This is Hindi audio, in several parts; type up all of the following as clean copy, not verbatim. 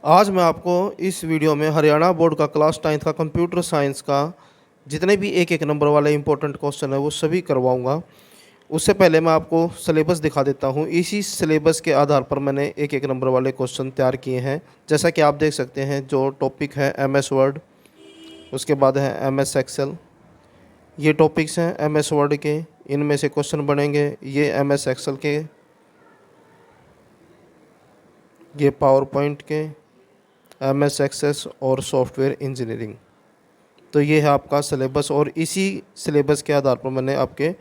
आज मैं आपको इस वीडियो में हरियाणा बोर्ड का क्लास 9th का कंप्यूटर साइंस का जितने भी एक एक नंबर वाले इंपॉर्टेंट क्वेश्चन है वो सभी करवाऊंगा। उससे पहले मैं आपको सिलेबस दिखा देता हूँ। इसी सिलेबस के आधार पर मैंने एक एक नंबर वाले क्वेश्चन तैयार किए हैं। जैसा कि आप देख सकते हैं, जो टॉपिक है MS वर्ड, उसके बाद है MS एक्सेल। ये टॉपिक्स हैं MS वर्ड के, इनमें से क्वेश्चन बनेंगे। ये MS एक्सेल के, ये पावर पॉइंट के, MS एक्सेस और सॉफ्टवेयर इंजीनियरिंग। तो ये है आपका सिलेबस और इसी सिलेबस के आधार पर मैंने आपके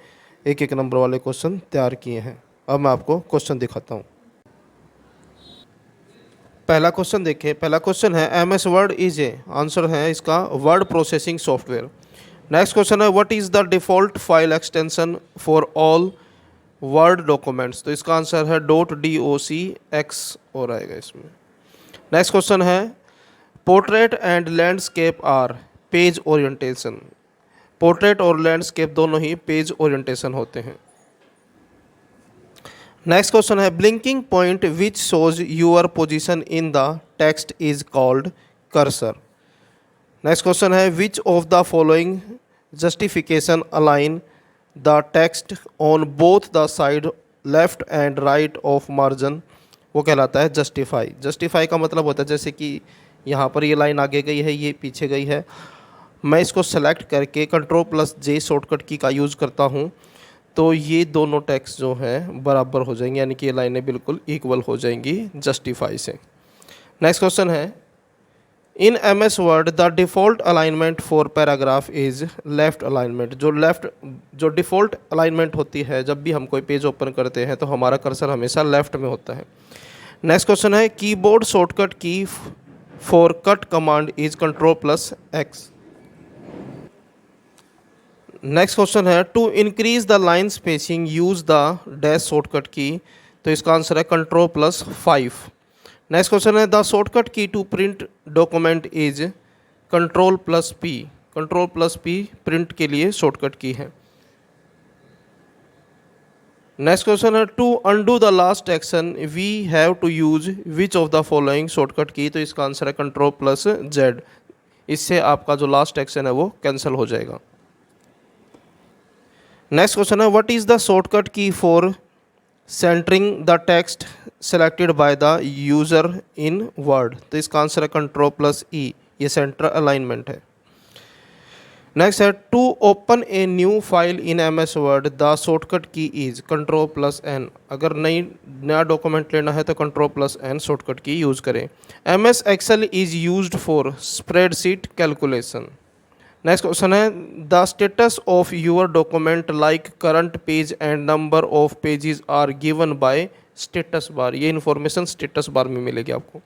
एक एक नंबर वाले क्वेश्चन तैयार किए हैं। अब मैं आपको क्वेश्चन दिखाता हूँ। पहला क्वेश्चन देखिए। पहला क्वेश्चन है MS Word is A, answer है इसका word processing software. Next question है what is the default file extension for all Word documents. तो इसका आंसर है .docx और आएगा इसमें। नेक्स्ट क्वेश्चन है portrait and landscape are page orientation. Portrait और लैंडस्केप दोनों ही पेज ओरिएंटेशन होते हैं। नेक्स्ट क्वेश्चन है blinking point which shows your position in the text is called cursor. Next question है which of the following justification align the text on both the side left and right of margin. वो कहलाता है जस्टिफाई। जस्टिफाई का मतलब होता है जैसे कि यहाँ पर ये लाइन आगे गई है, ये पीछे गई है। मैं इसको सेलेक्ट करके Ctrl+J शॉर्टकट की का यूज़ करता हूँ तो ये दोनों टेक्स्ट जो हैं बराबर हो जाएंगे, यानी कि ये लाइनें बिल्कुल इक्वल हो जाएंगी जस्टिफाई से। नेक्स्ट क्वेश्चन है इन MS Word the default alignment for paragraph is left alignment. जो डिफ़ॉल्ट अलाइनमेंट होती है जब भी हम कोई पेज ओपन करते हैं तो हमारा कर्सर हमेशा लेफ़्ट में होता है। नेक्स्ट क्वेश्चन है keyboard shortcut key for cut command is Ctrl+X। Next question है to increase the line spacing use the dash shortcut key. तो इसका आंसर है Ctrl+5। नेक्स्ट क्वेश्चन है the shortcut key to print document is Ctrl+P। Ctrl+P print के लिए शॉर्टकट की है। नेक्स्ट क्वेश्चन है to undo the last action we have to use which of the following shortcut key. तो इसका आंसर है Ctrl+Z। इससे आपका जो लास्ट एक्शन है वो कैंसिल हो जाएगा। नेक्स्ट क्वेश्चन है what is the shortcut key for centering the text selected by the user in Word. तो इसका आंसर है Ctrl+E। ये सेंटर अलाइनमेंट है। नेक्स्ट है to open a new file in MS Word the shortcut key is Ctrl+N। अगर नया डॉक्यूमेंट लेना है तो Ctrl+N शॉर्टकट की यूज़ करें। MS excel is used for spreadsheet calculation. Next question है the status of your document like current page and number of pages are given by status bar. ये इन्फॉर्मेशन स्टेटस बार में मिलेगी आपको।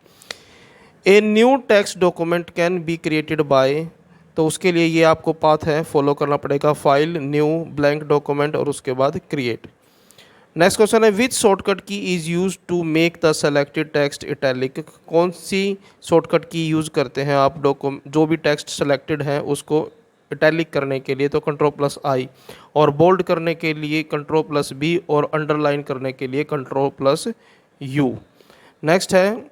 A new text document can be created by. तो उसके लिए ये आपको पाथ है फॉलो करना पड़ेगा, फाइल न्यू ब्लैंक डॉक्यूमेंट और उसके बाद क्रिएट। नेक्स्ट क्वेश्चन है which shortcut key is use to make the selected text italic. कौन सी शॉर्टकट की यूज़ करते हैं आप जो भी टेक्स्ट सेलेक्टेड है उसको इटैलिक करने के लिए। तो Ctrl+I और बोल्ड करने के लिए Ctrl+B और अंडरलाइन करने के लिए Ctrl+U। नेक्स्ट है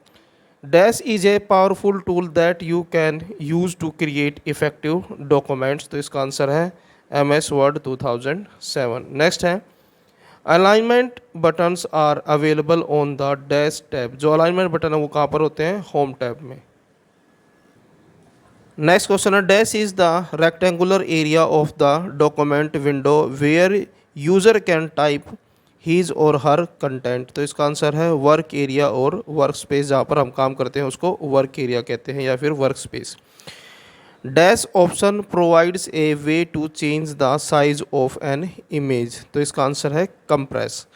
dash is a powerful tool that you can use to create effective documents. तो इसका आंसर है MS वर्ड 2007। नेक्स्ट है alignment buttons are available on the dash tab. जो अलाइनमेंट बटन है वो कहाँ पर होते हैं, होम टैब में। नेक्स्ट क्वेश्चन है dash is the rectangular area of the document window where user can type his और हर कंटेंट। तो इसका आंसर है वर्क एरिया और वर्क स्पेस। जहाँ पर हम काम करते हैं उसको वर्क एरिया कहते हैं या फिर work space. Dash option provides a way to change the size of an image. तो इसका आंसर है कंप्रेस।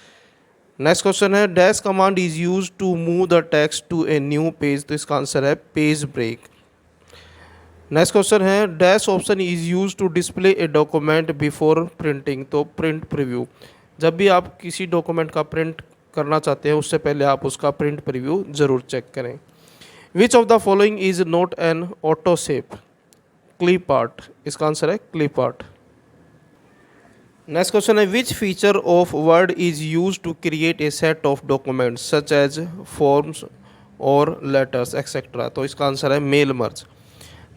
नेक्स्ट क्वेश्चन है dash command is use to move the text to a new page. तो इसका आंसर है पेज ब्रेक। नेक्स्ट क्वेश्चन है dash option is use to display a document before printing. तो प्रिंट प्रीव्यू। जब भी आप किसी डॉक्यूमेंट का प्रिंट करना चाहते हैं उससे पहले आप उसका प्रिंट प्रीव्यू ज़रूर चेक करें। Which of the following is not an auto save. Clip art. इसका आंसर है क्लिप आर्ट। नेक्स्ट क्वेश्चन है which feature of Word is use to create a set of documents such as forms और लेटर्स एक्सेट्रा, तो इसका आंसर है मेल मर्ज।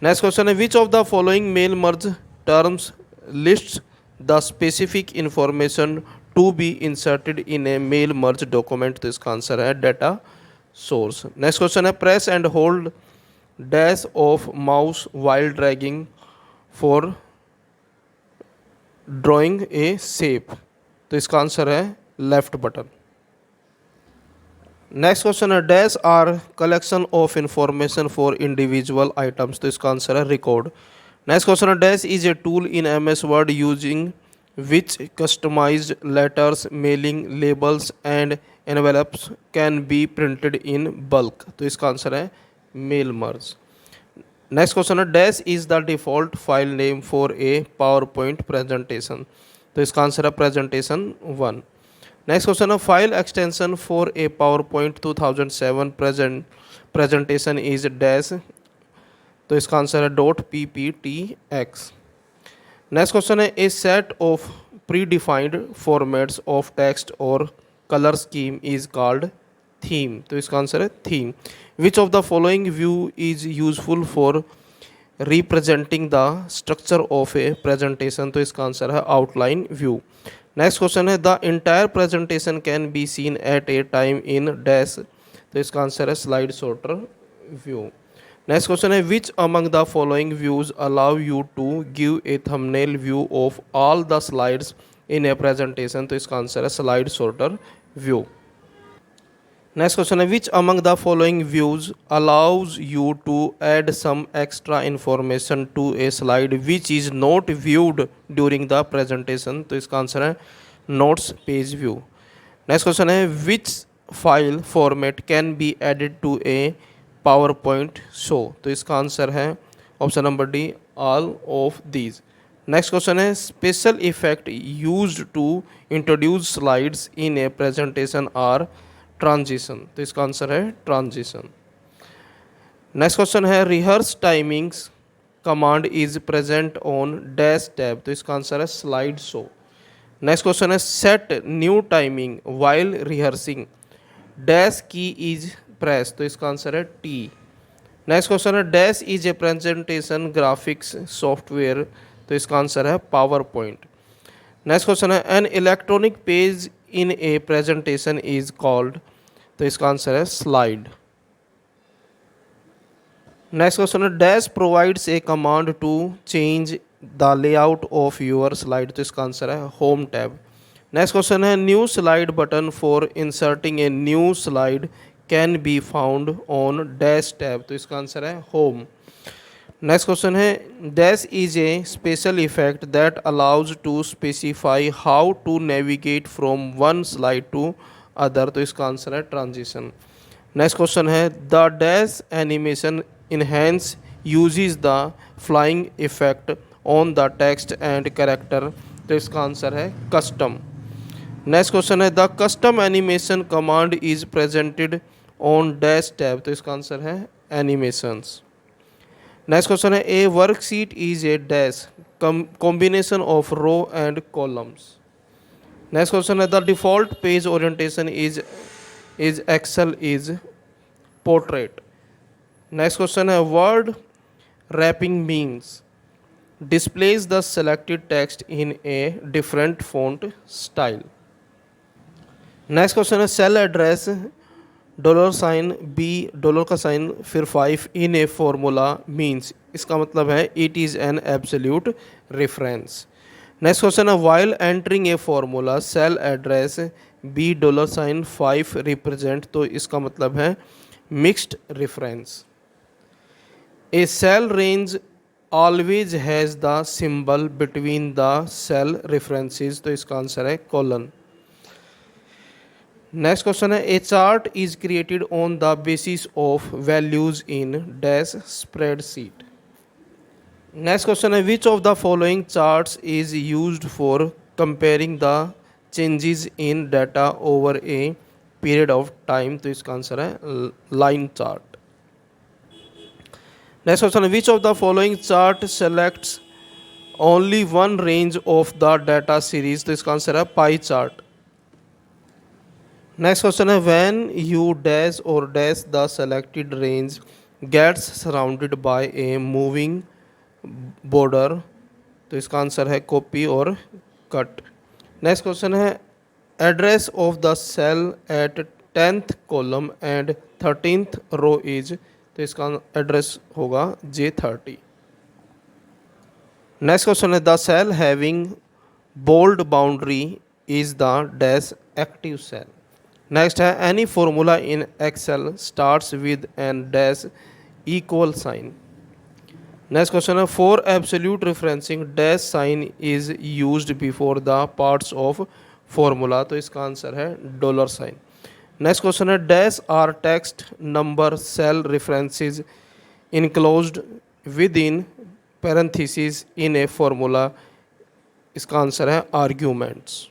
नेक्स्ट क्वेश्चन है which of the following mail merge terms list the specific information to be inserted in a mail merge document, तो इसका आंसर है डाटा सोर्स। नेक्स्ट क्वेश्चन है press and hold dash of mouse while dragging for drawing a shape, तो इसका आंसर है लेफ्ट बटन। नेक्स्ट क्वेश्चन है dash are collection of information for individual items, तो इसका आंसर है रिकॉर्ड। नेक्स्ट क्वेश्चन है dash is a tool in MS Word using which customized letters mailing labels and envelopes can be printed in bulk, तो इसका आंसर है मेल मर्ज। नेक्स्ट क्वेश्चन है dash is the default file name for a PowerPoint presentation, तो इसका आंसर है प्रेजेंटेशन 1। नेक्स्ट क्वेश्चन है file extension for a PowerPoint 2007 presentation is dash, तो इसका आंसर है .pptx। नेक्स्ट क्वेश्चन है a set of predefined formats of text और colour scheme is called theme, तो इसका आंसर है theme. Which of the following view is useful for representing the structure of a presentation, तो इसका आंसर है आउटलाइन व्यू। नेक्स्ट क्वेश्चन है the entire presentation can be seen at a time in dash, तो इसका आंसर है slide sorter view. Next question है which among the following views allow you to give a thumbnail view of all the slides in a presentation, तो इसका आंसर है slide sorter view. Next question है which among the following views allows you to add some extra information to a slide which is not viewed during the presentation, तो इसका आंसर है notes page view. Next question है which file format can be added to a PowerPoint show, तो इसका आंसर है option number D all of these. Next question है special effect used to introduce slides in a presentation are transition, तो इसका आंसर है ट्रांजिशन। नेक्स्ट क्वेश्चन है rehearse timings command is present on dash tab, तो इसका आंसर है स्लाइड शो। नेक्स्ट क्वेश्चन है set new timing while rehearsing dash key is press, तो इसका आंसर है टी। नेक्स्ट क्वेश्चन है dash is a presentation graphics software, तो इसका आंसर है पावर पॉइंट। नेक्स्ट क्वेश्चन है an electronic page in a presentation is called, तो इसका आंसर है स्लाइड। नेक्स्ट क्वेश्चन है dash provides a command to change the layout of your slide, तो इसका आंसर है होम टैब। नेक्स्ट क्वेश्चन है new slide button for inserting a new slide can be found on dash tab, तो इसका आंसर है होम। नेक्स्ट क्वेश्चन है dash is a special effect that allows to specify how to navigate from one slide to other, तो इसका आंसर है ट्रांजिशन। नेक्स्ट क्वेश्चन है the dash animation enhance uses the flying effect on the text and character, तो इसका आंसर है कस्टम। नेक्स्ट क्वेश्चन है the custom animation command is presented on dash tab, तो इसका आंसर है एनिमेशंस। नेक्स्ट क्वेश्चन है a worksheet is a dash combination of row and columns. Next question है the default page orientation is excel is portrait. Next question है word wrapping means displays the selected text in a different font style. Next question है सेल एड्रेस $B डॉलर का साइन फिर 5 इन ए फॉर्मूला मीन्स, इसका मतलब है it is an absolute reference. Next question है while entering a formula cell address B $5 represent, तो इसका मतलब है mixed reference. A cell range always has the symbol between the cell references, तो इसका आंसर है कॉलन। नेक्स्ट क्वेश्चन है a chart is created on the basis of values in dash spreadsheet. Next question है which of the following charts is used for comparing the changes in data over a period of time, तो इसका आंसर है लाइन चार्ट। नेक्स्ट क्वेश्चन है which of the following chart selects only one range of the data series, तो इसका आंसर है पाई चार्ट। नेक्स्ट क्वेश्चन है व्हेन यू डैश और dash the selected range gets surrounded by a moving border, तो इसका आंसर है कॉपी और कट। नेक्स्ट क्वेश्चन है address of the cell at 10th column and 13th row is, तो इसका एड्रेस होगा J30। नेक्स्ट क्वेश्चन है the cell having bold boundary is the dash active cell. Next है any formula in excel starts with an dash equal sign. Next question है for absolute referencing dash sign is used before the parts of formula, तो इसका आंसर है डॉलर साइन। नेक्स्ट क्वेश्चन है dash are text number cell references enclosed within parenthesis in a formula, इसका आंसर है आर्ग्यूमेंट्स।